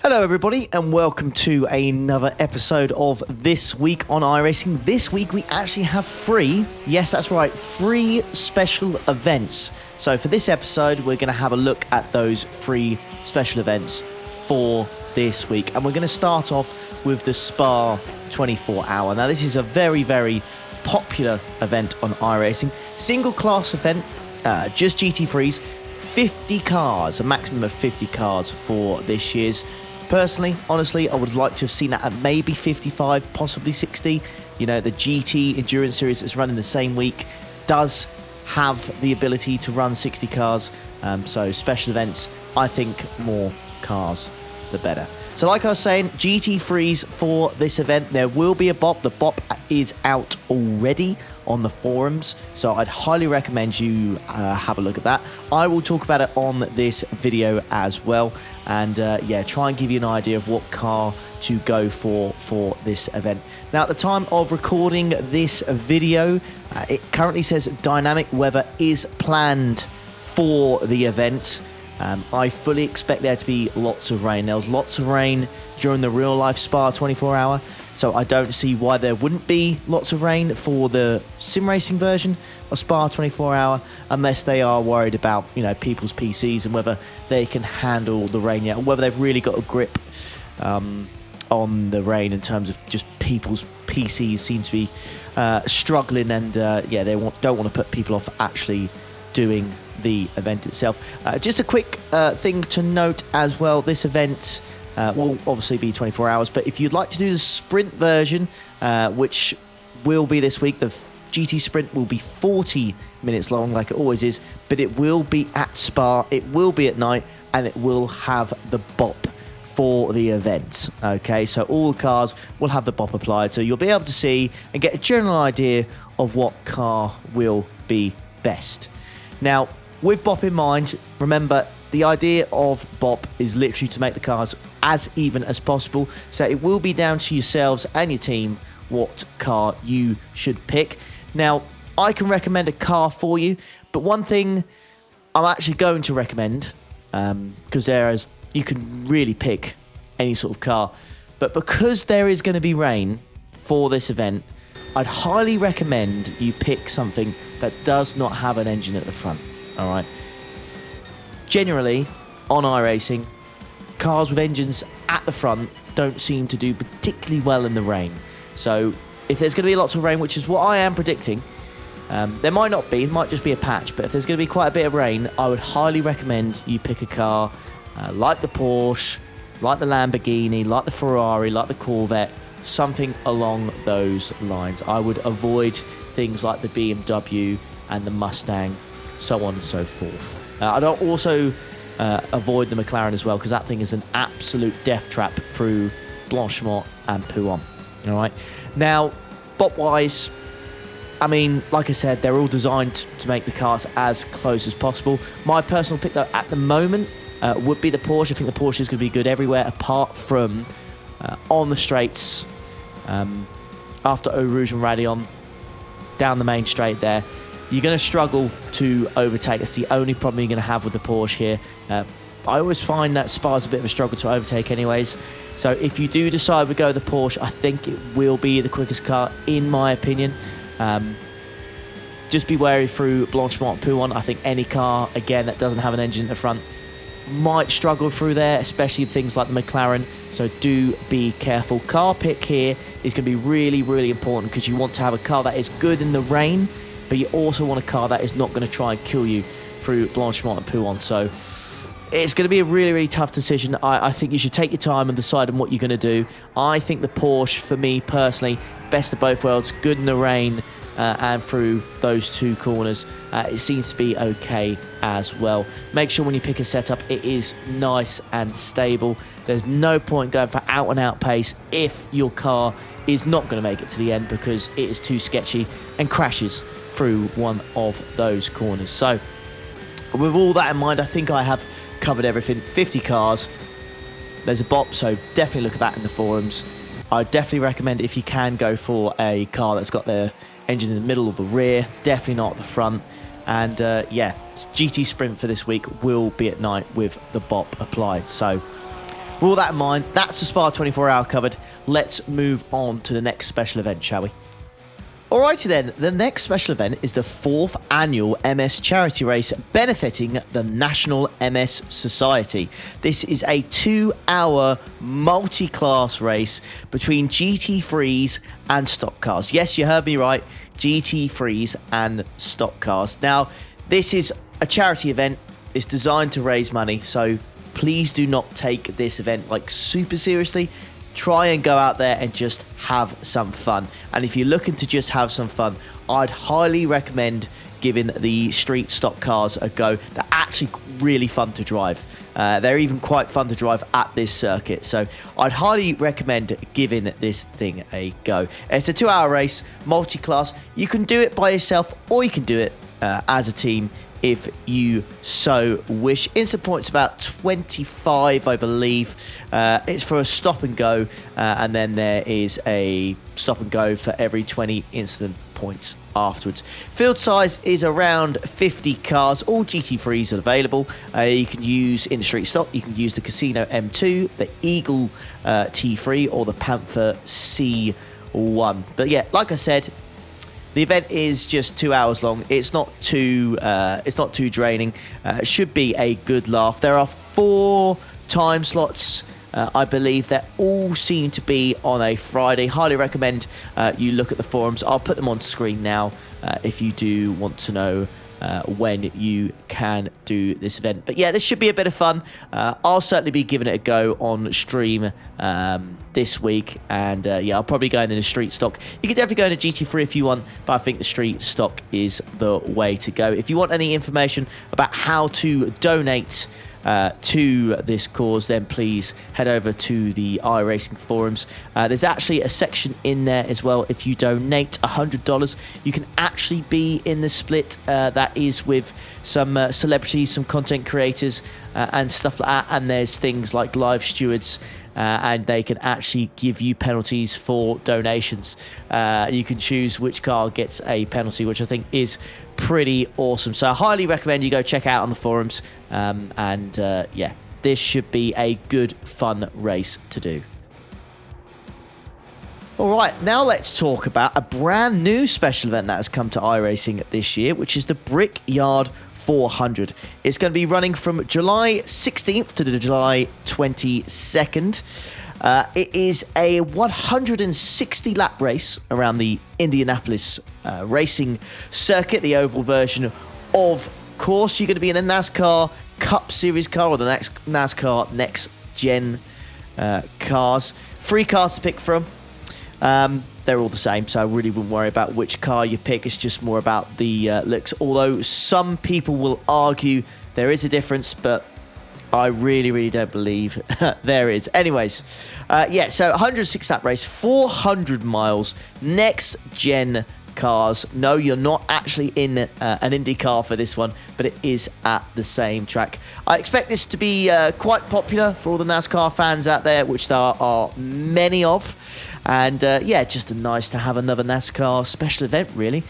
Hello everybody and welcome to another episode of This Week on iRacing. This week we actually have three, yes that's right, three special events. So for this episode we're going to have a look at those three special events for this week. And we're going to start off with the Spa 24 hour. Now this is a very popular event on iRacing. Single class event, just GT3s, 50 cars, a maximum of 50 cars for this year's. Personally, honestly, I would like to have seen that at maybe 55, possibly 60. You know, the GT Endurance Series that's running the same week does have the ability to run 60 cars. So special events, I think more cars, the better. So like I was saying, GT3s for this event, there will be a BOP. The BOP is out already on the forums, so I'd highly recommend you have a look at that. I will talk about it on this video as well, and yeah, try and give you an idea of what car to go for this event. Now, at the time of recording this video, it currently says dynamic weather is planned for the event. I fully expect there to be lots of rain. There was lots of rain during the real life Spa 24 hour, so I don't see why there wouldn't be lots of rain for the sim racing version of Spa 24 hour, unless they are worried about, you know, people's PCs and whether they can handle the rain yet, or whether they've really got a grip on the rain in terms of just people's PCs seem to be struggling, and yeah, they don't want to put people off actually doing the event itself. Just a quick thing to note as well, this event will obviously be 24 hours, but if you'd like to do the sprint version, which will be this week, the GT sprint will be 40 minutes long like it always is, but it will be at Spa, it will be at night, and it will have the BOP for the event. Okay, so all the cars will have the BOP applied, so you'll be able to see and get a general idea of what car will be best. Now, with BOP in mind, remember, the idea of BOP is literally to make the cars as even as possible. So it will be down to yourselves and your team what car you should pick. Now, I can recommend a car for you, but one thing I'm actually going to recommend, because you can really pick any sort of car, but because there is going to be rain for this event, I'd highly recommend you pick something that does not have an engine at the front. All right. Generally, on iRacing, cars with engines at the front don't seem to do particularly well in the rain. So if there's going to be lots of rain, which is what I am predicting, there might not be, it might just be a patch, but if there's going to be quite a bit of rain, I would highly recommend you pick a car like the Porsche, like the Lamborghini, like the Ferrari, like the Corvette, something along those lines. I would avoid things like the BMW and the Mustang, so on and so forth. I don't also avoid the McLaren as well, because that thing is an absolute death trap through Blanchimont and Pouhon. All right. Now, BOP-wise, I mean, like I said, they're all designed to make the cars as close as possible. My personal pick, though, at the moment, would be the Porsche. I think the Porsche is going to be good everywhere apart from on the straights, after Eau Rouge and Raidillon, down the main straight there. You're going to struggle to overtake. That's the only problem you're going to have with the Porsche here. I always find that Spa's a bit of a struggle to overtake anyways. So if you do decide to go the Porsche, I think it will be the quickest car, in my opinion. Just be wary through Blanchimont and Pouhon. I think any car, again, that doesn't have an engine at the front might struggle through there, especially things like the McLaren. So do be careful. Car pick here is going to be really important, because you want to have a car that is good in the rain, but you also want a car that is not going to try and kill you through Blanchimont and Pouhon. So it's going to be a really tough decision. I think you should take your time and decide on what you're going to do. I think the Porsche, for me personally, best of both worlds, good in the rain and through those two corners. It seems to be okay as well. Make sure when you pick a setup, it is nice and stable. There's no point going for out-and-out pace if your car is not going to make it to the end, because it is too sketchy and crashes through one of those corners. So with all that in mind, I think I have covered everything. 50 cars, there's a BOP, so definitely look at that in the forums. I definitely recommend, if you can, go for a car that's got the engine in the middle or the rear, definitely not at the front. And yeah, GT Sprint for this week will be at night with the BOP applied. So With all that in mind, that's the Spa 24 hour covered. Let's move on to the next special event, shall we? Alrighty then, the next special event is the 4th annual MS charity race benefiting the National MS Society. This is a 2-hour multi-class race between GT3s and stock cars. Yes, you heard me right, GT3s and stock cars. Now, this is a charity event. It's designed to raise money, so please do not take this event like super seriously. Try and go out there and just have some fun. And if you're looking to just have some fun, I'd highly recommend giving the street stock cars a go. They're actually really fun to drive. They're even quite fun to drive at this circuit. So I'd highly recommend giving this thing a go. It's a 2-hour race, multi-class. You can do it by yourself or you can do it as a team if you so wish. Instant points about 25, I believe. It's for a stop and go, and then there is a stop and go for every 20 instant points afterwards. Field size is around 50 cars. All GT3s are available. You can use in the street stock. You can use the Casino M2, the Eagle T3, or the Panther C1. But yeah, like I said, the event is just 2 hours long. It's not too draining. It should be a good laugh. There are 4 time slots, I believe, that all seem to be on a Friday. Highly recommend you look at the forums. I'll put them on screen now if you do want to know when you can do this event. But yeah, this should be a bit of fun. I'll certainly be giving it a go on stream this week, and yeah, I'll probably go in the street stock. You can definitely go into GT3 if you want, but I think the street stock is the way to go. If you want any information about how to donate to this cause, then please head over to the iRacing forums. There's actually a section in there as well. If you donate $100, you can actually be in the split that is with some celebrities, some content creators, and stuff like that. And there's things like live stewards, and they can actually give you penalties for donations. You can choose which car gets a penalty, which I think is pretty awesome. So I highly recommend you go check out on the forums, and yeah, this should be a good fun race to do. All right, now let's talk about a brand new special event that has come to iRacing this year, which is the Brickyard 400. It's going to be running from July 16th to the July 22nd. It is a 160 lap race around the Indianapolis racing circuit, the oval version of course. You're going to be in a NASCAR Cup Series car or the next NASCAR Next Gen cars. 3 cars to pick from. They're all the same, so I really wouldn't worry about which car you pick. It's just more about the looks, although some people will argue there is a difference, but I really don't believe there is. Anyways, yeah, so 106 lap race, 400 miles, next gen cars. No, you're not actually in an Indy car for this one, but it is at the same track. I expect this to be quite popular for all the NASCAR fans out there, which there are many of. And yeah, just nice to have another NASCAR special event, really.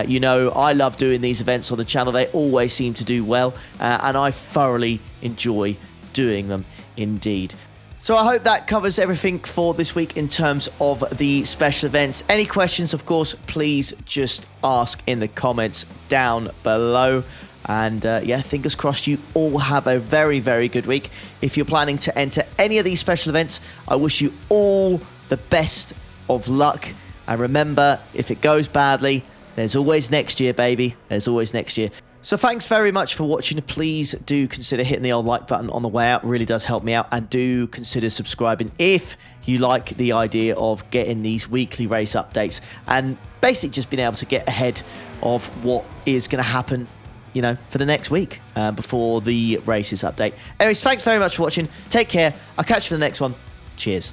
You know, I love doing these events on the channel. They always seem to do well, and I thoroughly enjoy doing them indeed. So I hope that covers everything for this week in terms of the special events. Any questions, of course, please just ask in the comments down below. And yeah, fingers crossed you all have a very good week. If you're planning to enter any of these special events, I wish you all the best of luck. And remember, if it goes badly, there's always next year, baby. There's always next year. So thanks very much for watching. Please do consider hitting the old like button on the way out. It really does help me out. And do consider subscribing if you like the idea of getting these weekly race updates and basically just being able to get ahead of what is going to happen, you know, for the next week before the races update. Anyways, thanks very much for watching. Take care. I'll catch you for the next one. Cheers.